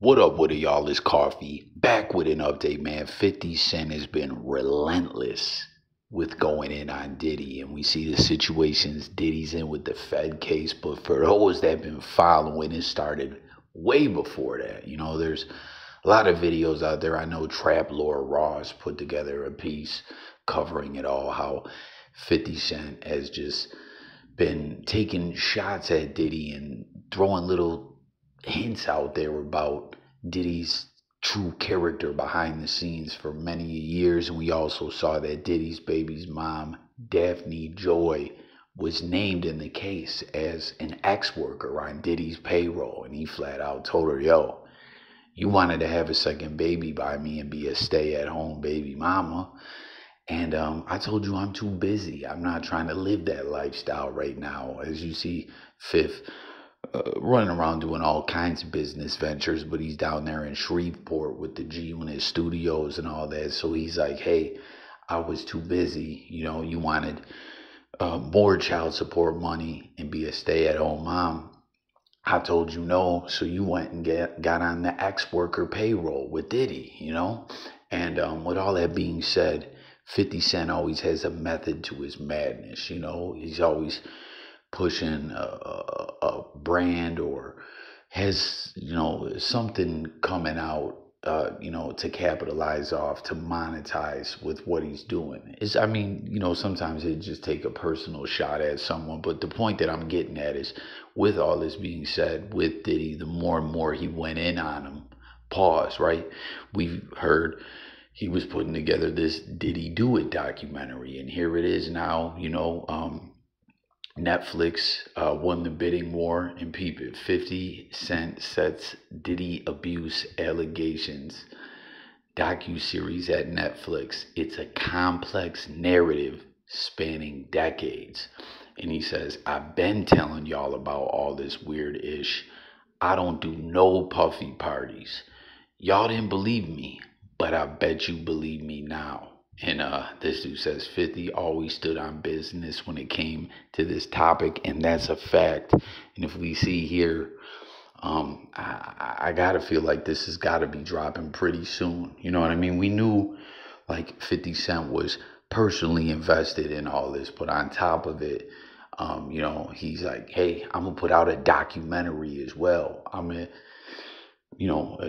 What up with it, y'all? It's Coffee. Back with an update, man. 50 Cent has been relentless with going in on Diddy. And we see the situations Diddy's in with the Fed case. But for those that have been following, it started way before that. There's a lot of videos out there. I know Trap Lord Ross put together a piece covering it all, how 50 Cent has just been taking shots at Diddy and throwing little hints out there about Diddy's true character behind the scenes for many years. And we also saw that Diddy's baby's mom, Daphne Joy, was named in the case as an ex-worker on Diddy's payroll. And he flat out told her, yo, you wanted to have a second baby by me and be a stay-at-home baby mama. And I told you I'm too busy. I'm not trying to live that lifestyle right now. As you see, Fifth running around doing all kinds of business ventures, but he's down there in Shreveport with the G-Unit Studios and all that. So he's like, hey, I was too busy. You wanted more child support money and be a stay-at-home mom. I told you no, so you went and got on the ex-worker payroll with Diddy, And with all that being said, 50 Cent always has a method to his madness, He's always pushing a brand or has, something coming out, to capitalize off, to monetize with what he's doing. Sometimes it just take a personal shot at someone. But the point that I'm getting at is, with all this being said, with Diddy, the more and more he went in on him, pause, right? We've heard he was putting together this Diddy Do It documentary, and here it is now. Netflix won the bidding war, and peep it, 50 Cent sets Diddy abuse allegations docuseries at Netflix. It's a complex narrative spanning decades. And he says, I've been telling y'all about all this weird ish. I don't do no puffy parties. Y'all didn't believe me, but I bet you believe me now. And this dude says 50 always stood on business when it came to this topic, and that's a fact. And if we see here, I gotta feel like this has got to be dropping pretty soon. You know what I mean? We knew like 50 Cent was personally invested in all this, but on top of it, he's like, hey, I'm gonna put out a documentary as well. I'm gonna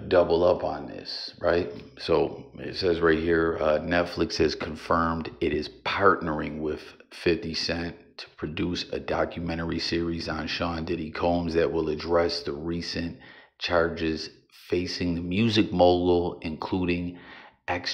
double up on this, right? So it says right here, Netflix has confirmed it is partnering with 50 Cent to produce a documentary series on Sean Diddy Combs that will address the recent charges facing the music mogul, including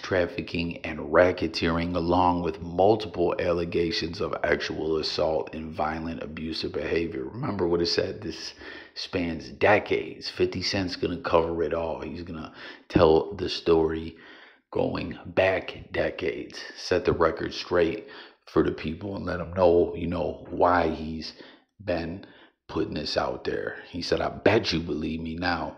trafficking and racketeering, along with multiple allegations of actual assault and violent abusive behavior. Remember what it said, this spans decades. 50 Cent's gonna cover it all. He's gonna tell the story going back decades, set the record straight for the people and let them know, why he's been putting this out there. He said, I bet you believe me now.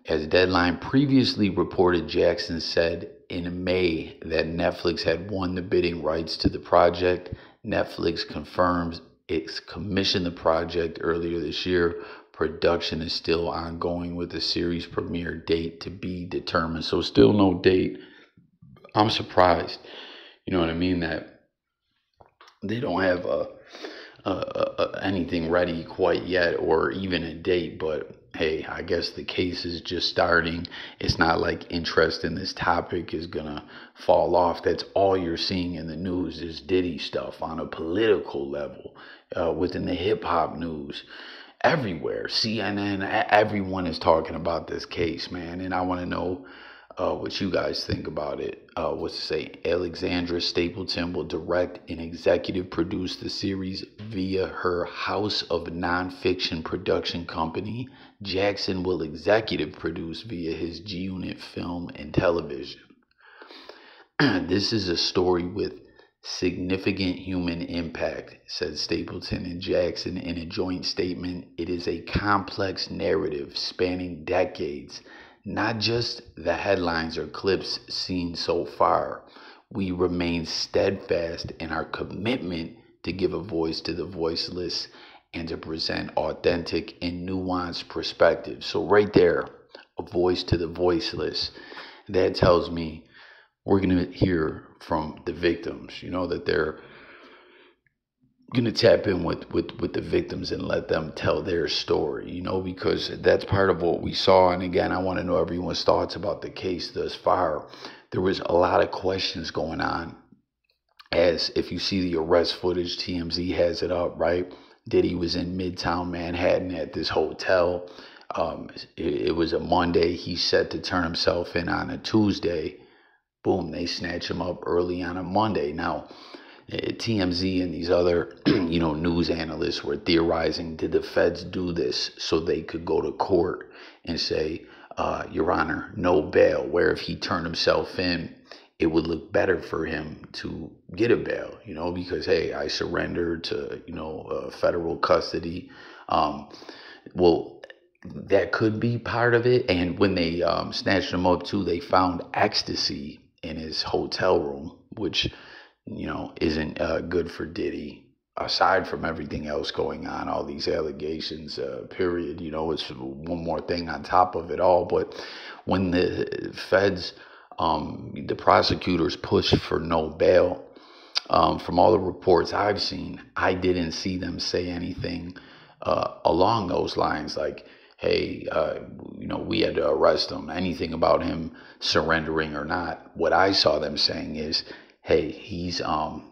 As Deadline previously reported, Jackson said in May that Netflix had won the bidding rights to the project. Netflix confirms it's commissioned the project earlier this year. Production is still ongoing with the series premiere date to be determined. So still no date. I'm surprised, you know what I mean, that they don't have anything ready quite yet, or even a date. But hey, I guess the case is just starting. It's not like interest in this topic is gonna fall off. That's all you're seeing in the news is Diddy stuff on a political level, within the hip hop news. Everywhere, CNN, everyone is talking about this case, man. And I want to know what you guys think about it. What's to say? Alexandra Stapleton will direct and executive produce the series via her House of Nonfiction production company. Jackson will executive produce via his G-Unit Film and Television. This is a story with significant human impact, said Stapleton and Jackson in a joint statement. It is a complex narrative spanning decades, not just the headlines or clips seen so far. We remain steadfast in our commitment to give a voice to the voiceless and to present authentic and nuanced perspectives. So right there, a voice to the voiceless. That tells me we're going to hear from the victims, that they're going to tap in with the victims and let them tell their story, because that's part of what we saw. And again, I want to know everyone's thoughts about the case thus far. There was a lot of questions going on, as if you see the arrest footage, TMZ has it up, right? Diddy was in Midtown Manhattan at this hotel. It was a Monday. He's set to turn himself in on a Tuesday. Boom, they snatch him up early on a Monday. Now, TMZ and these other, news analysts were theorizing, did the feds do this so they could go to court and say, Your Honor, no bail, where if he turned himself in, it would look better for him to get a bail, because, hey, I surrendered to, federal custody. Well, that could be part of it. And when they snatched him up, too, they found ecstasy in his hotel room, which isn't good for Diddy, aside from everything else going on, all these allegations, period. It's one more thing on top of it all. But when the feds, the prosecutors pushed for no bail, from all the reports I've seen, I didn't see them say anything along those lines like, hey, we had to arrest him, anything about him surrendering or not. What I saw them saying is, hey, he's, known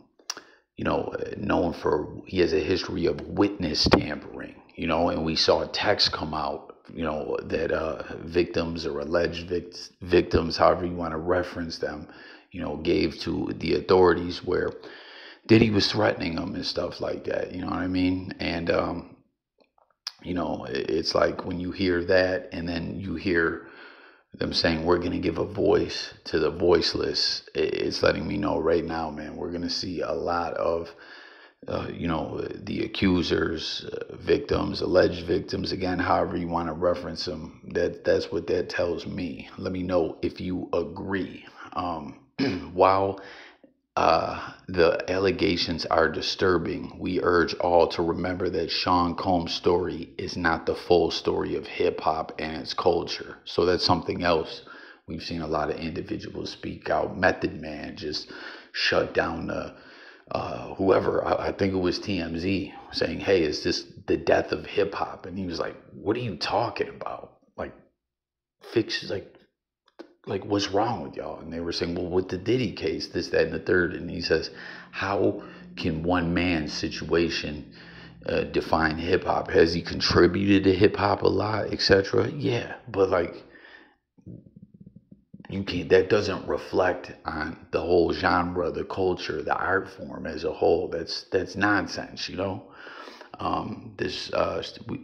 for, he has a history of witness tampering, and we saw a text come out, that victims or alleged victims, however you want to reference them, gave to the authorities where Diddy was threatening them and stuff like that, you know what I mean? And, it's like when you hear that and then you hear them saying we're going to give a voice to the voiceless, it's letting me know right now, man, we're going to see a lot of, the accusers, victims, alleged victims, again, however you want to reference them. That's what that tells me. Let me know if you agree. While the allegations are disturbing, we urge all to remember that Sean Combs' story is not the full story of hip-hop and its culture. So that's something else. We've seen a lot of individuals speak out. Method Man just shut down whoever, I think it was TMZ, saying, hey, is this the death of hip-hop? And he was like, what are you talking about? Like, what's wrong with y'all? And they were saying, well, with the Diddy case, this, that, and the third. And he says, how can one man's situation define hip hop? Has he contributed to hip hop a lot, etc.? Yeah, but you can't. That doesn't reflect on the whole genre, the culture, the art form as a whole. That's nonsense,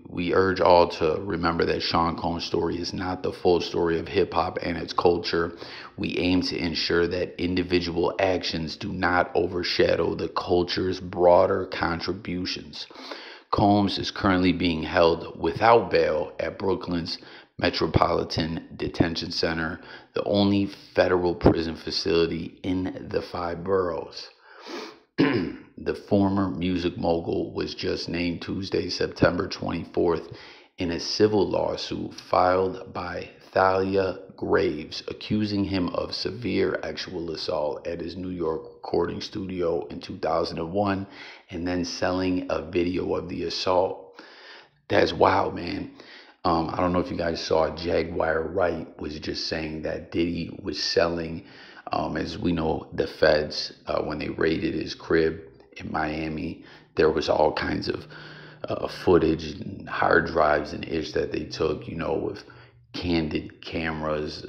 We urge all to remember that Sean Combs' story is not the full story of hip-hop and its culture. We aim to ensure that individual actions do not overshadow the culture's broader contributions. Combs is currently being held without bail at Brooklyn's Metropolitan Detention Center, the only federal prison facility in the 5 boroughs. The former music mogul was just named Tuesday, September 24th, in a civil lawsuit filed by Thalia Graves, accusing him of severe sexual assault at his New York recording studio in 2001, and then selling a video of the assault. That's wild, man. I don't know if you guys saw, Jaguar Wright was just saying that Diddy was selling, as we know, the feds, when they raided his crib in Miami, there was all kinds of footage and hard drives and ish that they took, with candid cameras,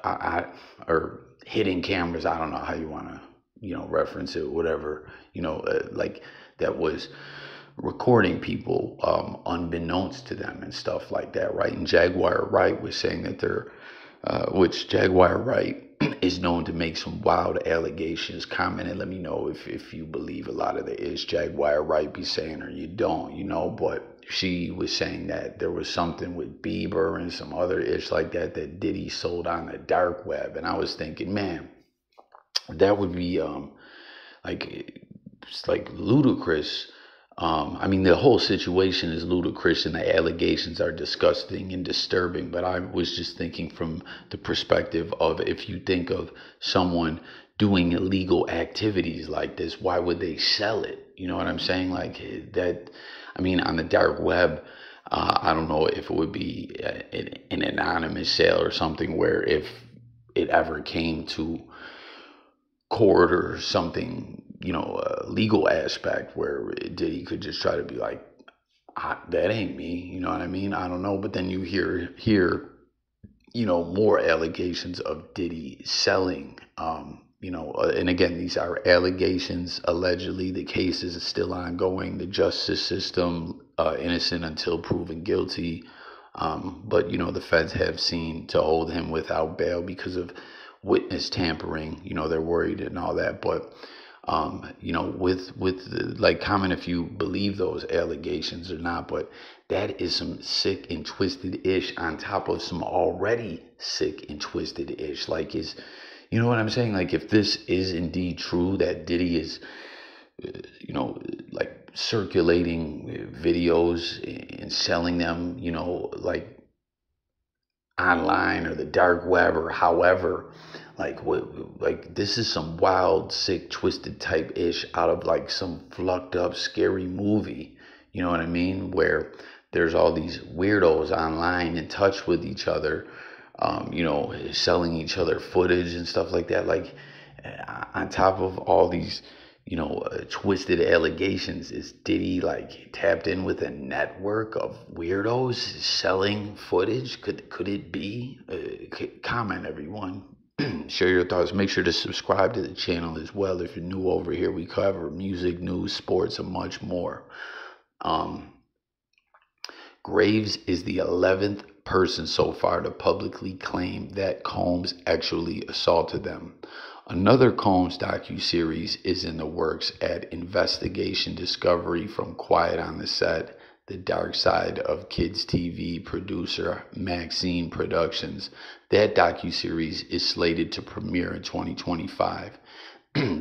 or hidden cameras. I don't know how you want to, reference it, whatever, like that was recording people unbeknownst to them and stuff like that, right? And Jaguar Wright was saying that which Jaguar Wright is known to make some wild allegations. Comment and let me know if you believe a lot of the ish Jaguar Wright be saying or you don't, but she was saying that there was something with Bieber and some other ish like that Diddy sold on the dark web. And I was thinking, man, that would be like ludicrous I mean, the whole situation is ludicrous and the allegations are disgusting and disturbing. But I was just thinking from the perspective of, if you think of someone doing illegal activities like this, why would they sell it? You know what I'm saying? Like that. I mean, on the dark web, I don't know if it would be an anonymous sale or something, where if it ever came to court or something, a legal aspect where Diddy could just try to be like, that ain't me, you know what I mean? I don't know. But then you hear more allegations of Diddy selling, and again, these are allegations. Allegedly, the case is still ongoing. The justice system, innocent until proven guilty. But the feds have seen to hold him without bail because of witness tampering. They're worried and all that. But like, comment if you believe those allegations or not. But that is some sick and twisted ish on top of some already sick and twisted ish. Like, you know what I'm saying? Like, if this is indeed true, that Diddy is, like circulating videos and selling them, like online or the dark web or however, like this is some wild, sick, twisted type ish out of like some flucked up, scary movie. You know what I mean? Where there's all these weirdos online in touch with each other, selling each other footage and stuff like that. Like, on top of all these, twisted allegations, is Diddy like tapped in with a network of weirdos selling footage? Could it be? Comment, everyone. Share your thoughts. Make sure to subscribe to the channel as well. If you're new over here, we cover music, news, sports, and much more. Graves is the 11th person so far to publicly claim that Combs actually assaulted them. Another Combs docuseries is in the works at Investigation Discovery from Quiet on the Set, The Dark Side of Kids TV producer Maxine Productions. That docuseries is slated to premiere in 2025.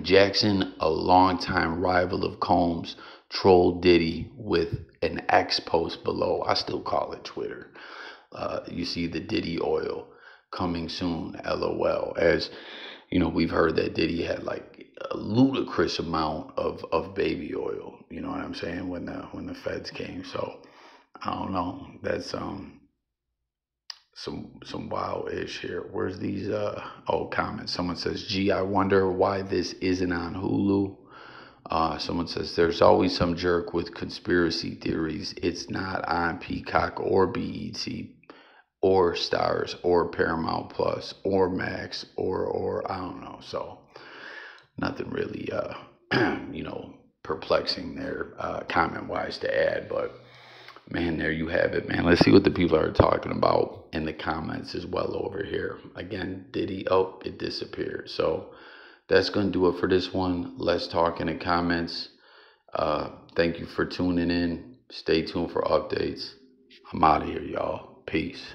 Jackson, a longtime rival of Combs, trolled Diddy with an X post below. I still call it Twitter. You see the Diddy oil coming soon, LOL. As we've heard that Diddy had like a ludicrous amount of baby oil. You know what I'm saying? When the feds came. So I don't know. That's some wild ish here. Where's these comments? Someone says, gee, I wonder why this isn't on Hulu. Someone says, there's always some jerk with conspiracy theories. It's not on Peacock or BET or Stars or Paramount Plus or Max or I don't know. So nothing really perplexing there comment wise to add. But man, there you have it, man. Let's see what the people are talking about in the comments as well over here. Again, Diddy, it disappeared. So that's going to do it for this one. Let's talk in the comments. Thank you for tuning in. Stay tuned for updates. I'm out of here, y'all. Peace.